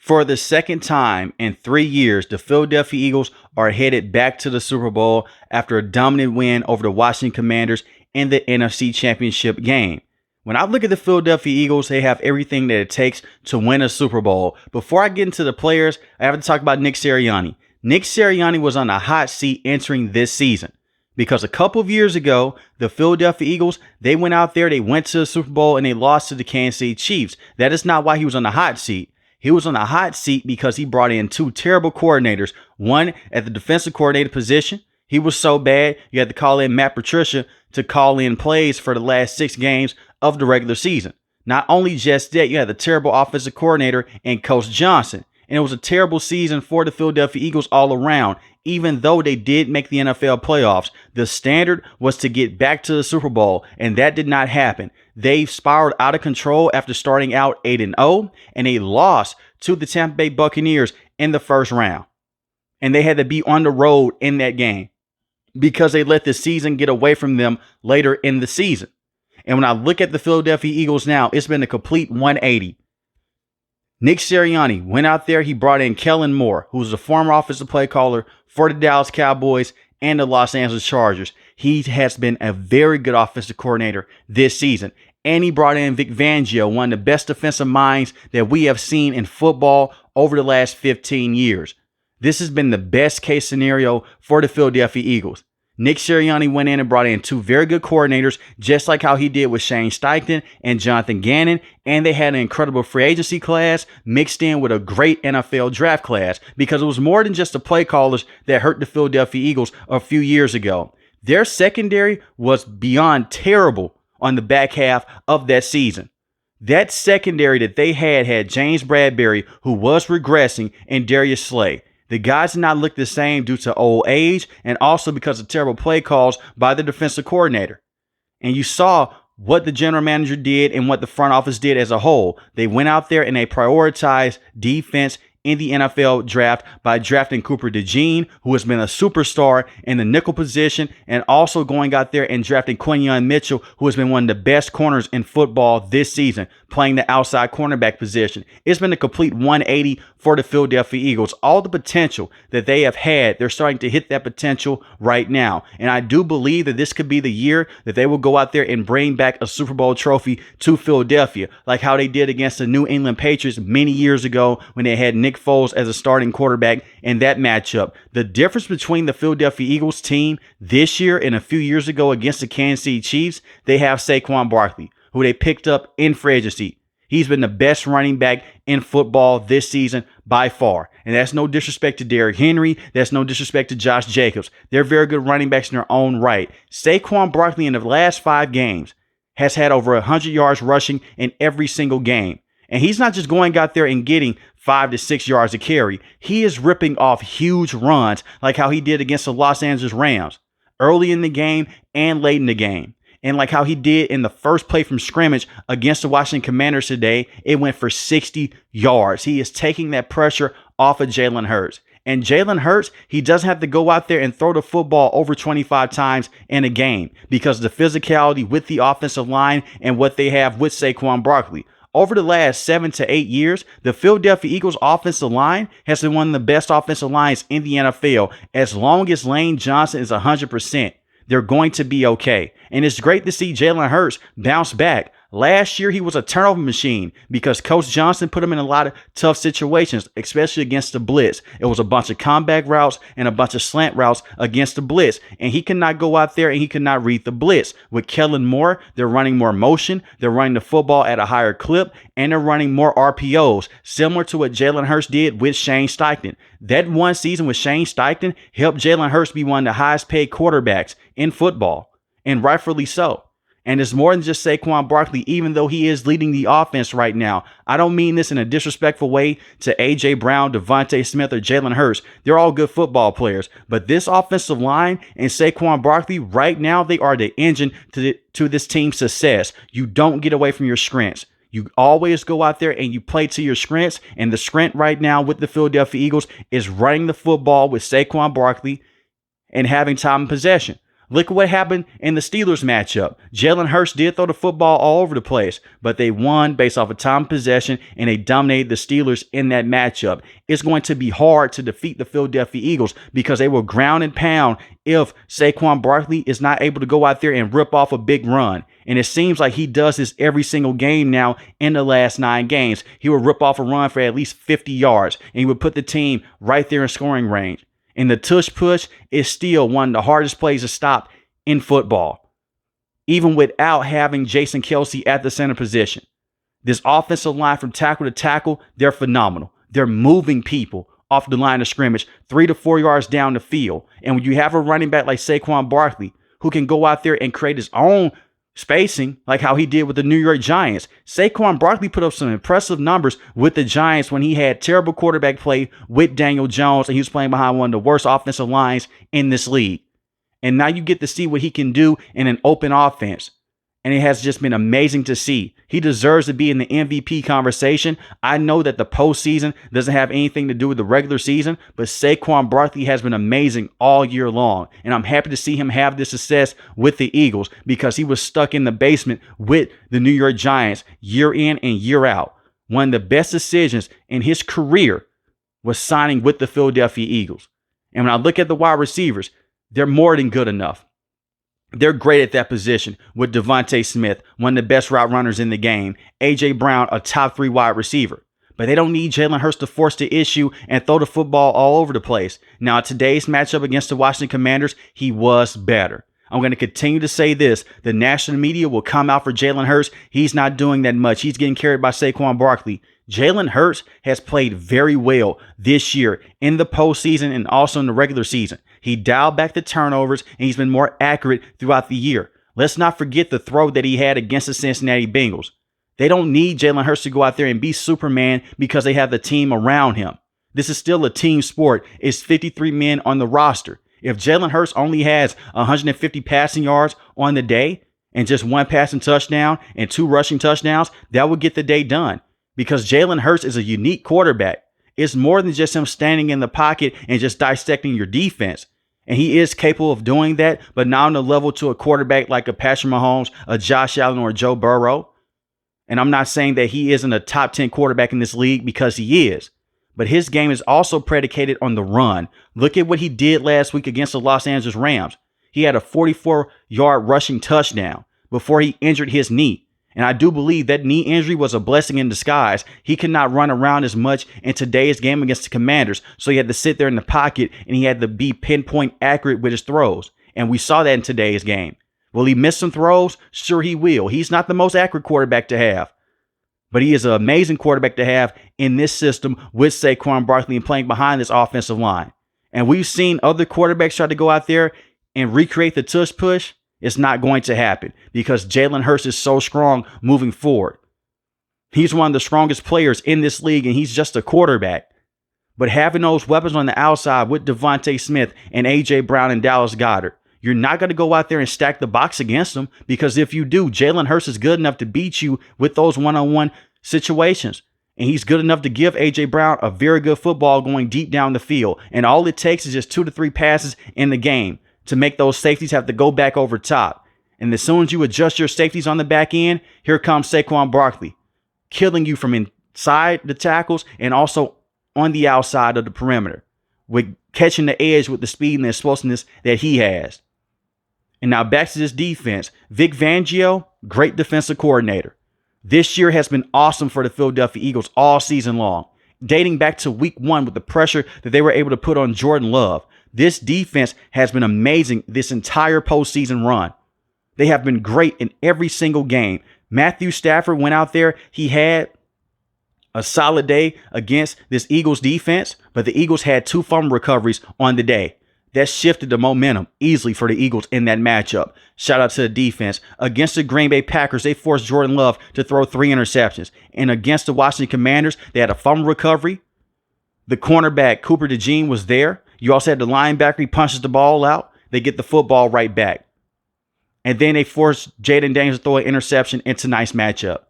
For the second time in 3 years, the Philadelphia Eagles are headed back to the Super Bowl after a dominant win over the Washington Commanders in the NFC Championship game. When I look at the Philadelphia Eagles, they have everything that it takes to win a Super Bowl. Before I get into the players, I have to talk about Nick Sirianni. Nick Sirianni was on a hot seat entering this season because a couple of years ago, the Philadelphia Eagles, they went out there, they went to the Super Bowl, and they lost to the Kansas City Chiefs. That is not why he was on the hot seat. He was on a hot seat because he brought in two terrible coordinators. One at the defensive coordinator position. He was so bad, you had to call in Matt Patricia to call in plays for the last 6 games of the regular season. Not only just that, you had the terrible offensive coordinator and Coach Johnson. And it was a terrible season for the Philadelphia Eagles all around. Even though they did make the NFL playoffs, the standard was to get back to the Super Bowl, and that did not happen. They spiraled out of control after starting out 8-0, and they lost to the Tampa Bay Buccaneers in the first round. And they had to be on the road in that game because they let the season get away from them later in the season. And when I look at the Philadelphia Eagles now, it's been a complete 180. Nick Sirianni went out there. He brought in Kellen Moore, who was a former offensive play caller for the Dallas Cowboys and the Los Angeles Chargers. He has been a very good offensive coordinator this season. And he brought in Vic Fangio, one of the best defensive minds that we have seen in football over the last 15 years. This has been the best case scenario for the Philadelphia Eagles. Nick Sirianni went in and brought in 2 very good coordinators, just like how he did with Shane Steichen and Jonathan Gannon. And they had an incredible free agency class mixed in with a great NFL draft class, because it was more than just the play callers that hurt the Philadelphia Eagles a few years ago. Their secondary was beyond terrible on the back half of that season. That secondary that they had James Bradbury, who was regressing, and Darius Slay. The guys did not look the same due to old age and also because of terrible play calls by the defensive coordinator. And you saw what the general manager did and what the front office did as a whole. They went out there and they prioritized defense in the NFL draft by drafting Cooper DeJean, who has been a superstar in the nickel position, and also going out there and drafting Quinyon Mitchell, who has been one of the best corners in football this season, playing the outside cornerback position. It's been a complete 180 for the Philadelphia Eagles. All the potential that they have had, they're starting to hit that potential right now. And I do believe that this could be the year that they will go out there and bring back a Super Bowl trophy to Philadelphia, like how they did against the New England Patriots many years ago when they had Nick Foles as a starting quarterback in that matchup. The difference between the Philadelphia Eagles team this year and a few years ago against the Kansas City Chiefs, they have Saquon Barkley, who they picked up in free agency. He's been the best running back in football this season by far. And that's no disrespect to Derrick Henry. That's no disrespect to Josh Jacobs. They're very good running backs in their own right. Saquon Barkley in the last 5 games has had over 100 yards rushing in every single game. And he's not just going out there and getting 5 to 6 yards a carry. He is ripping off huge runs like how he did against the Los Angeles Rams early in the game and late in the game. And like how he did in the first play from scrimmage against the Washington Commanders today, it went for 60 yards. He is taking that pressure off of Jalen Hurts. And Jalen Hurts, he doesn't have to go out there and throw the football over 25 times in a game because of the physicality with the offensive line and what they have with Saquon Barkley. Over the last 7 to 8 years, the Philadelphia Eagles offensive line has been one of the best offensive lines in the NFL. As long as Lane Johnson is 100%, they're going to be okay. And it's great to see Jalen Hurts bounce back. Last year, he was a turnover machine because Coach Johnson put him in a lot of tough situations, especially against the blitz. It was a bunch of comeback routes and a bunch of slant routes against the blitz. And he could not go out there and he could not read the blitz. With Kellen Moore, they're running more motion. They're running the football at a higher clip, and they're running more RPOs, similar to what Jalen Hurts did with Shane Steichen. That one season with Shane Steichen helped Jalen Hurts be one of the highest paid quarterbacks in football, and rightfully so. And it's more than just Saquon Barkley, even though he is leading the offense right now. I don't mean this in a disrespectful way to A.J. Brown, Devontae Smith, or Jalen Hurts. They're all good football players. But this offensive line and Saquon Barkley, right now, they are the engine to this team's success. You don't get away from your strengths. You always go out there and you play to your strengths. And the strength right now with the Philadelphia Eagles is running the football with Saquon Barkley and having time in possession. Look at what happened in the Steelers matchup. Jalen Hurts did throw the football all over the place, but they won based off of time possession, and they dominated the Steelers in that matchup. It's going to be hard to defeat the Philadelphia Eagles because they will ground and pound if Saquon Barkley is not able to go out there and rip off a big run. And it seems like he does this every single game now in the last 9 games. He will rip off a run for at least 50 yards, and he would put the team right there in scoring range. And the tush push is still one of the hardest plays to stop in football, even without having Jason Kelce at the center position. This offensive line from tackle to tackle, they're phenomenal. They're moving people off the line of scrimmage 3 to 4 yards down the field. And when you have a running back like Saquon Barkley, who can go out there and create his own spacing, like how he did with the New York Giants. Saquon Barkley put up some impressive numbers with the Giants when he had terrible quarterback play with Daniel Jones, and he was playing behind one of the worst offensive lines in this league. And now you get to see what he can do in an open offense. And it has just been amazing to see. He deserves to be in the MVP conversation. I know that the postseason doesn't have anything to do with the regular season, but Saquon Barkley has been amazing all year long. And I'm happy to see him have this success with the Eagles because he was stuck in the basement with the New York Giants year in and year out. One of the best decisions in his career was signing with the Philadelphia Eagles. And when I look at the wide receivers, they're more than good enough. They're great at that position with Devontae Smith, one of the best route runners in the game. A.J. Brown, a top 3 wide receiver. But they don't need Jalen Hurts to force the issue and throw the football all over the place. Now, today's matchup against the Washington Commanders, he was better. I'm going to continue to say this. The national media will come out for Jalen Hurts. He's not doing that much. He's getting carried by Saquon Barkley. Jalen Hurts has played very well this year in the postseason and also in the regular season. He dialed back the turnovers, and he's been more accurate throughout the year. Let's not forget the throw that he had against the Cincinnati Bengals. They don't need Jalen Hurts to go out there and be Superman because they have the team around him. This is still a team sport. It's 53 men on the roster. If Jalen Hurts only has 150 passing yards on the day and just 1 passing touchdown and 2 rushing touchdowns, that would get the day done because Jalen Hurts is a unique quarterback. It's more than just him standing in the pocket and just dissecting your defense. And he is capable of doing that, but not on the level to a quarterback like a Patrick Mahomes, a Josh Allen, or a Joe Burrow. And I'm not saying that he isn't a top 10 quarterback in this league because he is. But his game is also predicated on the run. Look at what he did last week against the Los Angeles Rams. He had a 44-yard rushing touchdown before he injured his knee. And I do believe that knee injury was a blessing in disguise. He could not run around as much in today's game against the Commanders. So he had to sit there in the pocket and he had to be pinpoint accurate with his throws. And we saw that in today's game. Will he miss some throws? Sure he will. He's not the most accurate quarterback to have. But he is an amazing quarterback to have in this system with Saquon Barkley and playing behind this offensive line. And we've seen other quarterbacks try to go out there and recreate the tush push. It's not going to happen because Jalen Hurts is so strong moving forward. He's one of the strongest players in this league, and he's just a quarterback. But having those weapons on the outside with Devontae Smith and A.J. Brown and Dallas Goedert, you're not going to go out there and stack the box against them because if you do, Jalen Hurts is good enough to beat you with those one-on-one situations. And he's good enough to give A.J. Brown a very good football going deep down the field. And all it takes is just 2 to 3 passes in the game to make those safeties have to go back over top. And as soon as you adjust your safeties on the back end, here comes Saquon Barkley, killing you from inside the tackles and also on the outside of the perimeter, with catching the edge with the speed and the explosiveness that he has. And now back to this defense. Vic Fangio, great defensive coordinator. This year has been awesome for the Philadelphia Eagles all season long, dating back to week 1 with the pressure that they were able to put on Jordan Love. This defense has been amazing this entire postseason run. They have been great in every single game. Matthew Stafford went out there. He had a solid day against this Eagles defense, but the Eagles had 2 fumble recoveries on the day. That shifted the momentum easily for the Eagles in that matchup. Shout out to the defense. Against the Green Bay Packers, they forced Jordan Love to throw 3 interceptions. And against the Washington Commanders, they had a fumble recovery. The cornerback, Cooper DeJean, was there. You also had the linebacker. He punches the ball out. They get the football right back. And then they forced Jaden Daniels to throw an interception. It's a nice matchup.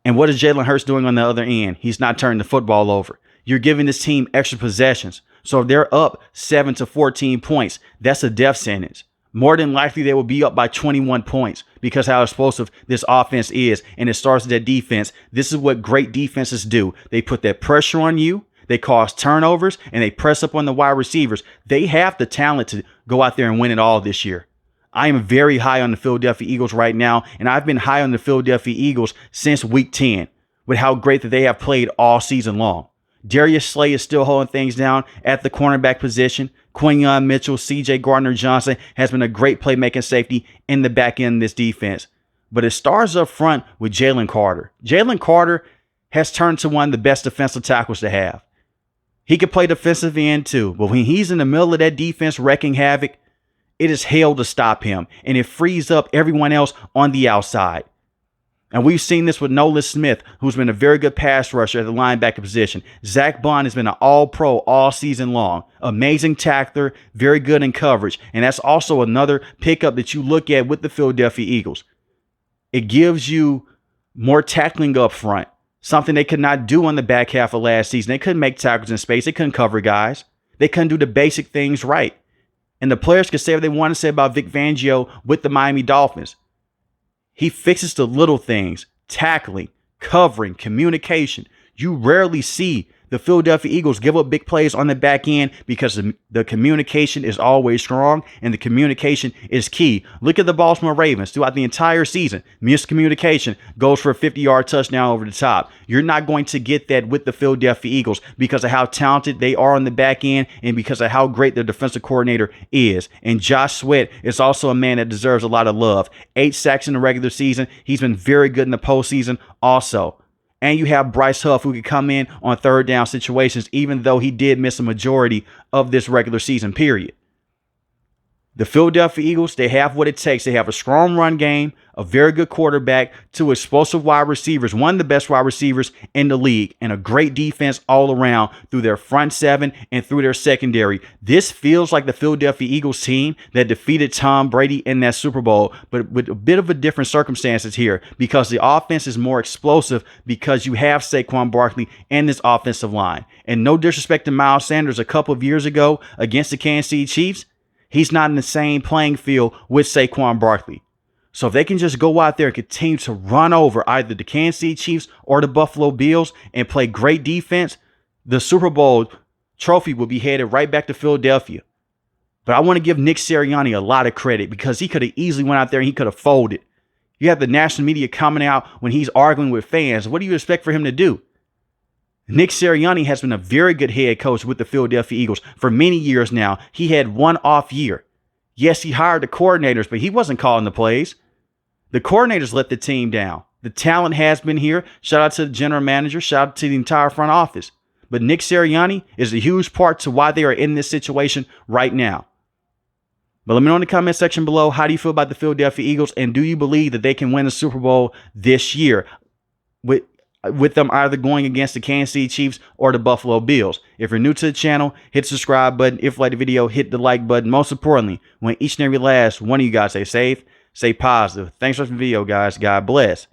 And what is Jalen Hurts doing on the other end? He's not turning the football over. You're giving this team extra possessions. So if they're up 7 to 14 points, that's a death sentence. more than likely they will be up by 21 points because how explosive this offense is. And it starts with that defense. This is what great defenses do. They put that pressure on you. They cause turnovers and they press up on the wide receivers. They have the talent to go out there and win it all this year. I am very high on the Philadelphia Eagles right now. And I've been high on the Philadelphia Eagles since week 10 with how great that they have played all season long. Darius Slay is still holding things down at the cornerback position. Quinyon Mitchell, C.J. Gardner-Johnson has been a great playmaking safety in the back end of this defense. But it starts up front with Jalen Carter. Jalen Carter has turned to one of the best defensive tackles to have. He can play defensive end too, but when he's in the middle of that defense wrecking havoc, it is hell to stop him, and it frees up everyone else on the outside. And we've seen this with Nolan Smith, who's been a very good pass rusher at the linebacker position. Zach Bond has been an all-pro all season long. Amazing tackler, very good in coverage. And that's also another pickup that you look at with the Philadelphia Eagles. It gives you more tackling up front, something they could not do on the back half of last season. They couldn't make tackles in space. They couldn't cover guys. They couldn't do the basic things right. And the players can say what they want to say about Vic Fangio with the Miami Dolphins. He fixes the little things, tackling, covering, communication. You rarely see the Philadelphia Eagles give up big plays on the back end because the communication is always strong and the communication is key. Look at the Baltimore Ravens throughout the entire season. Miscommunication goes for a 50-yard touchdown over the top. You're not going to get that with the Philadelphia Eagles because of how talented they are on the back end and because of how great their defensive coordinator is. And Josh Sweat is also a man that deserves a lot of love. 8 sacks in the regular season. He's been very good in the postseason also. And you have Bryce Huff, who can come in on third down situations, even though he did miss a majority of this regular season period. The Philadelphia Eagles, they have what it takes. They have a strong run game, a very good quarterback, 2 explosive wide receivers, one of the best wide receivers in the league, and a great defense all around through their front 7 and through their secondary. This feels like the Philadelphia Eagles team that defeated Tom Brady in that Super Bowl, but with a bit of a different circumstances here because the offense is more explosive because you have Saquon Barkley and this offensive line. And no disrespect to Miles Sanders a couple of years ago against the Kansas City Chiefs, he's not in the same playing field with Saquon Barkley. So if they can just go out there and continue to run over either the Kansas City Chiefs or the Buffalo Bills and play great defense, the Super Bowl trophy will be headed right back to Philadelphia. But I want to give Nick Sirianni a lot of credit because he could have easily went out there and he could have folded. You have the national media coming out when he's arguing with fans. What do you expect for him to do? Nick Sirianni has been a very good head coach with the Philadelphia Eagles for many years now. He had one off year. Yes, he hired the coordinators, but he wasn't calling the plays. The coordinators let the team down. The talent has been here. Shout out to the general manager. Shout out to the entire front office. But Nick Sirianni is a huge part to why they are in this situation right now. But let me know in the comment section below, how do you feel about the Philadelphia Eagles? And do you believe that they can win the Super Bowl this year with them either going against the Kansas City Chiefs or the Buffalo Bills? If you're new to the channel, hit the subscribe button. If you like the video, hit the like button. Most importantly, when each and every last one of you guys stay safe, stay positive. Thanks for watching the video, guys. God bless.